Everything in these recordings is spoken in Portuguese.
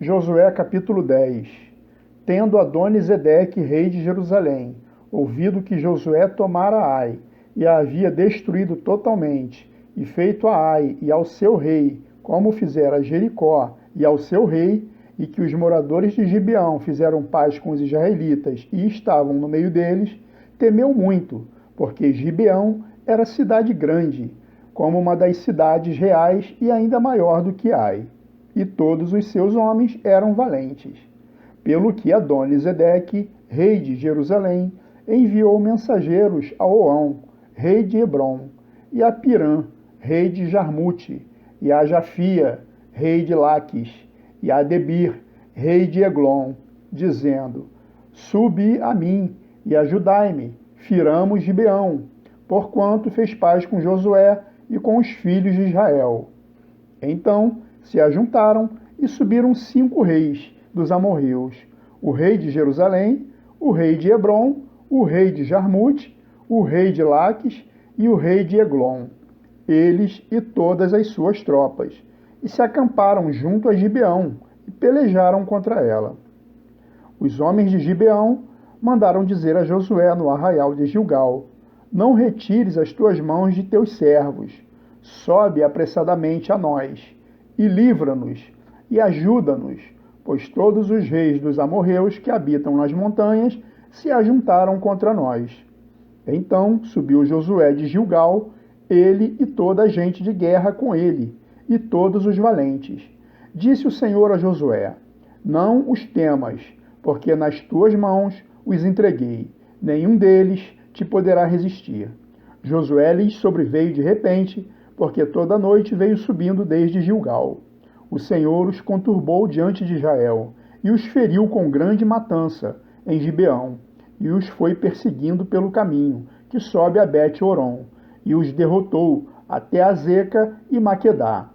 Josué capítulo 10. Tendo Adoni-Zedeque, rei de Jerusalém, ouvido que Josué tomara Ai, e a havia destruído totalmente, e feito a Ai e ao seu rei, como fizera a Jericó e ao seu rei, e que os moradores de Gibeão fizeram paz com os israelitas e estavam no meio deles, temeu muito, porque Gibeão era cidade grande, como uma das cidades reais e ainda maior do que Ai. E todos os seus homens eram valentes. Pelo que Adoni-Zedeque, rei de Jerusalém, enviou mensageiros a Oão, rei de Hebrom, e a Pirã, rei de Jarmute, e a Jafia, rei de Laques, e a Debir, rei de Eglon, dizendo: Subi a mim e ajudai-me, firamos Gibeão, porquanto fez paz com Josué e com os filhos de Israel. Então se ajuntaram e subiram 5 reis dos amorreus, o rei de Jerusalém, o rei de Hebrom, o rei de Jarmute, o rei de Laques e o rei de Eglon, eles e todas as suas tropas, e se acamparam junto a Gibeão e pelejaram contra ela. Os homens de Gibeão mandaram dizer a Josué no arraial de Gilgal: Não retires as tuas mãos de teus servos, sobe apressadamente a nós, e livra-nos, e ajuda-nos, pois todos os reis dos amorreus que habitam nas montanhas se ajuntaram contra nós. Então subiu Josué de Gilgal, ele e toda a gente de guerra com ele, e todos os valentes. Disse o Senhor a Josué: Não os temas, porque nas tuas mãos os entreguei, nenhum deles te poderá resistir. Josué lhes sobreveio de repente, porque toda noite veio subindo desde Gilgal. O Senhor os conturbou diante de Israel, e os feriu com grande matança em Gibeão, e os foi perseguindo pelo caminho, que sobe a Bet-Horon, e os derrotou até Azeca e Maquedá.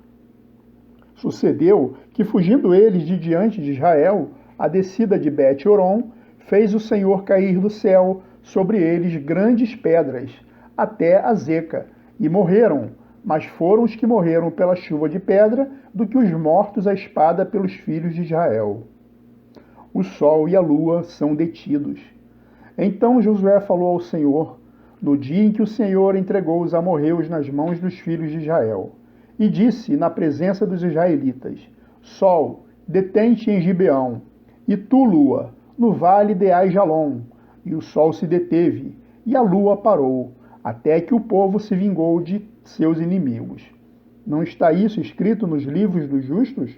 Sucedeu que, fugindo eles de diante de Israel, a descida de Bet-Horon, fez o Senhor cair do céu sobre eles grandes pedras, até Azeca, e morreram, mas foram os que morreram pela chuva de pedra do que os mortos à espada pelos filhos de Israel. O sol e a lua são detidos. Então Josué falou ao Senhor, no dia em que o Senhor entregou os amorreus nas mãos dos filhos de Israel, e disse na presença dos israelitas: Sol, detém-te em Gibeão, e tu, lua, no vale de Aijalon. E o sol se deteve, e a lua parou, até que o povo se vingou de seus inimigos. Não está isso escrito nos livros dos justos?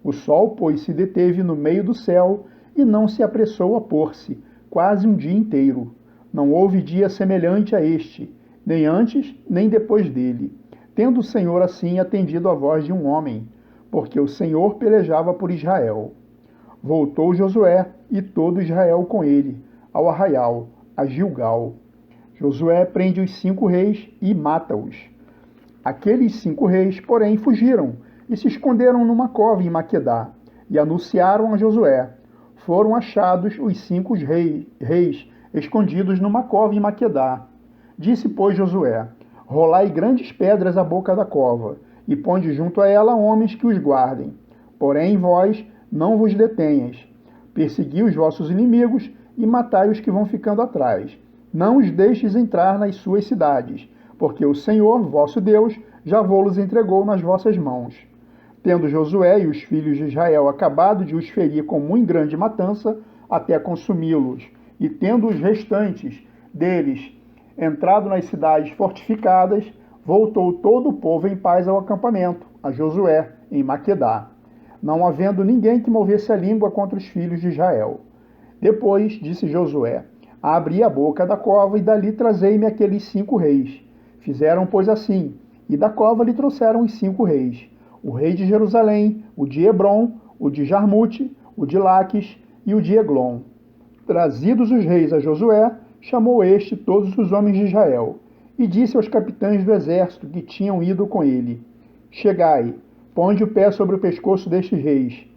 O sol, pois, se deteve no meio do céu e não se apressou a pôr-se, quase um dia inteiro. Não houve dia semelhante a este, nem antes, nem depois dele, tendo o Senhor assim atendido à voz de um homem, porque o Senhor pelejava por Israel. Voltou Josué e todo Israel com ele, ao arraial, a Gilgal. Josué prende os 5 reis e mata-os. Aqueles 5 reis, porém, fugiram e se esconderam numa cova em Maquedá, e anunciaram a Josué: Foram achados os 5 reis escondidos numa cova em Maquedá. Disse, pois, Josué: Rolai grandes pedras à boca da cova, e ponde junto a ela homens que os guardem. Porém, vós não vos detenhas. Persegui os vossos inimigos e matai os que vão ficando atrás. Não os deixes entrar nas suas cidades, porque o Senhor, vosso Deus, já vô-los entregou nas vossas mãos. Tendo Josué e os filhos de Israel acabado de os ferir com muito grande matança, até consumi-los, e tendo os restantes deles entrado nas cidades fortificadas, voltou todo o povo em paz ao acampamento, a Josué, em Maquedá, não havendo ninguém que movesse a língua contra os filhos de Israel. Depois disse Josué: Abri a boca da cova, e dali trazei-me aqueles 5 reis. Fizeram, pois, assim, e da cova lhe trouxeram os 5 reis: o rei de Jerusalém, o de Hebrom, o de Jarmute, o de Laques e o de Eglon. Trazidos os reis a Josué, chamou este todos os homens de Israel, e disse aos capitães do exército que tinham ido com ele: Chegai, ponde o pé sobre o pescoço destes reis.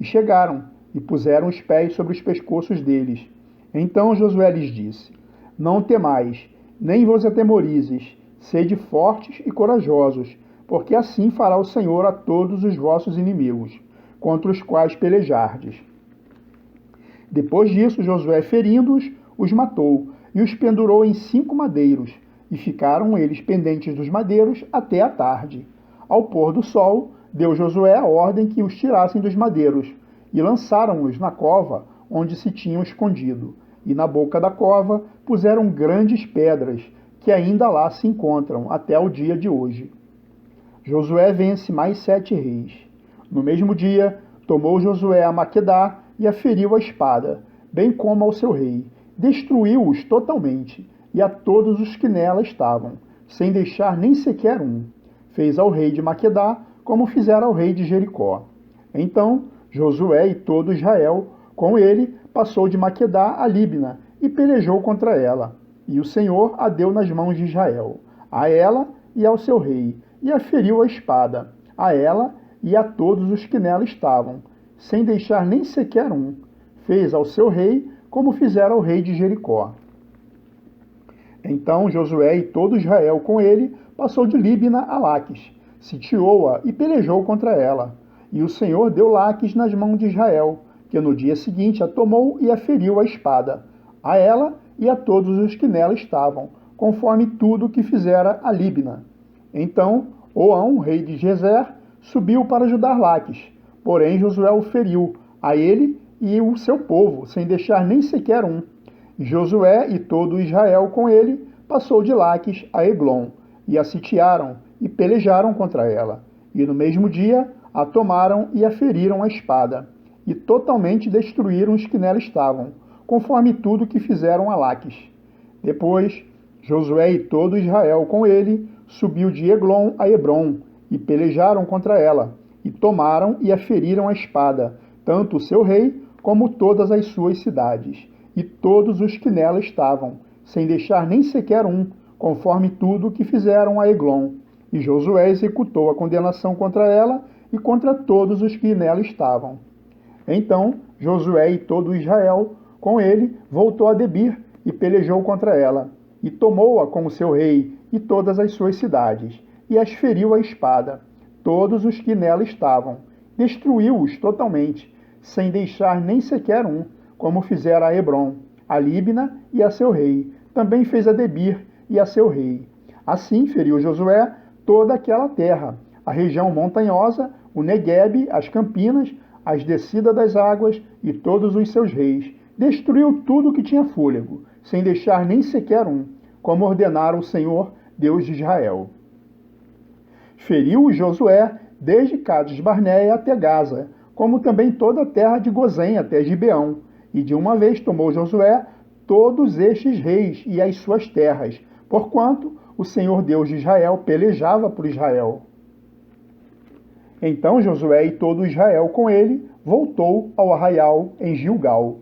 E chegaram, e puseram os pés sobre os pescoços deles. Então Josué lhes disse: Não temais, nem vos atemorizes, sede fortes e corajosos, porque assim fará o Senhor a todos os vossos inimigos. contra os quais pelejardes. Depois disso, Josué, ferindo-os, os matou e os pendurou em 5 madeiros, e ficaram eles pendentes dos madeiros até a tarde. Ao pôr do sol, deu Josué a ordem que os tirassem dos madeiros, e lançaram-os na cova onde se tinham escondido. E na boca da cova puseram grandes pedras, que ainda lá se encontram até o dia de hoje. Josué vence mais 7 reis. No mesmo dia, tomou Josué a Maquedá e a feriu à espada, bem como ao seu rei. Destruiu-os totalmente, e a todos os que nela estavam, sem deixar nem sequer um. Fez ao rei de Maquedá como fizera ao rei de Jericó. Então Josué e todo Israel, com ele, passou de Maquedá a Líbna e pelejou contra ela. E o Senhor a deu nas mãos de Israel, a ela e ao seu rei, e a feriu à espada, a ela e a todos os que nela estavam, sem deixar nem sequer um. Fez ao seu rei como fizera ao rei de Jericó. Então Josué e todo Israel com ele passou de Líbna a Laques, sitiou-a e pelejou contra ela. E o Senhor deu Laques nas mãos de Israel, que no dia seguinte a tomou e a feriu à espada, a ela e a todos os que nela estavam, conforme tudo que fizera a Líbna. Então Oão, rei de Gezer, subiu para ajudar Laques, porém Josué o feriu, a ele e o seu povo, sem deixar nem sequer um. Josué e todo Israel com ele passou de Laques a Eglon, e a sitiaram e pelejaram contra ela. E no mesmo dia a tomaram e a feriram à espada, e totalmente destruíram os que nela estavam, conforme tudo que fizeram a Laques. Depois, Josué e todo Israel com ele subiu de Eglon a Hebrom, e pelejaram contra ela, e tomaram e a feriram à espada, tanto o seu rei como todas as suas cidades, e todos os que nela estavam, sem deixar nem sequer um, conforme tudo que fizeram a Eglon. E Josué executou a condenação contra ela e contra todos os que nela estavam. Então Josué e todo Israel, com ele, voltou a Debir e pelejou contra ela, e tomou-a com o seu rei e todas as suas cidades, e as feriu à espada, todos os que nela estavam, destruiu-os totalmente, sem deixar nem sequer um, como fizera a Hebrom, a Líbna e a seu rei. Também fez a Debir e a seu rei. Assim feriu Josué toda aquela terra, a região montanhosa, o Neguebe, as campinas, as descidas das águas e todos os seus reis. Destruiu tudo que tinha fôlego, sem deixar nem sequer um, como ordenara o Senhor, Deus de Israel. Feriu Josué desde Cades Barneia até Gaza, como também toda a terra de Gozém até Gibeão. E de uma vez tomou Josué todos estes reis e as suas terras, porquanto o Senhor Deus de Israel pelejava por Israel. Então Josué e todo Israel com ele voltou ao arraial em Gilgal.